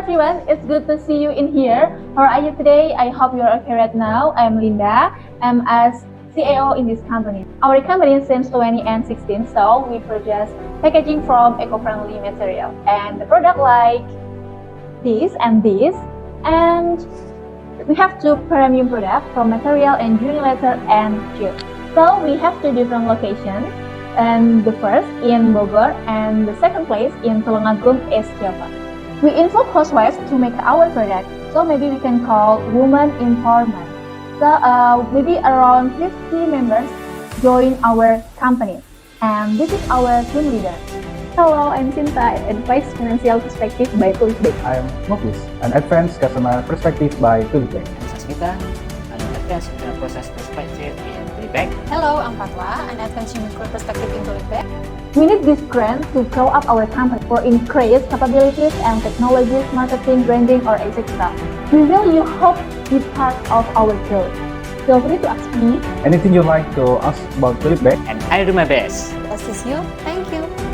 everyone, it's good to see you in here. How are you today? I hope you're okay right now. I'm Linda. I'm as CEO in this company. Our company since 2016, so we produce packaging from eco-friendly material and the product like this and this, and we have two premium products from material and unilever and Jute. So we have two different locations, and the first in Bogor and the second place in Tulungagung is Java. We involve housewives to make our product, so maybe we can call woman empowerment. So maybe around 50 members join our company, and this is our team leader. Hello, I'm Cinta, Advice Financial Perspective by Tulipbag. I'm Moklis, an advanced customer perspective by Tulipbag. I'm Sasmita, an advanced process perspective in Tulipbag. Hello, I'm Fatwa, an advanced human career perspective in Tulipbag. We need this grant to grow up our company for increased capabilities and technologies, marketing, branding, or etc. We really hope to be part of our growth. Feel free to ask me Anything you'd like to ask about Tulipbag? And I'll do my best. To assist you. Thank you.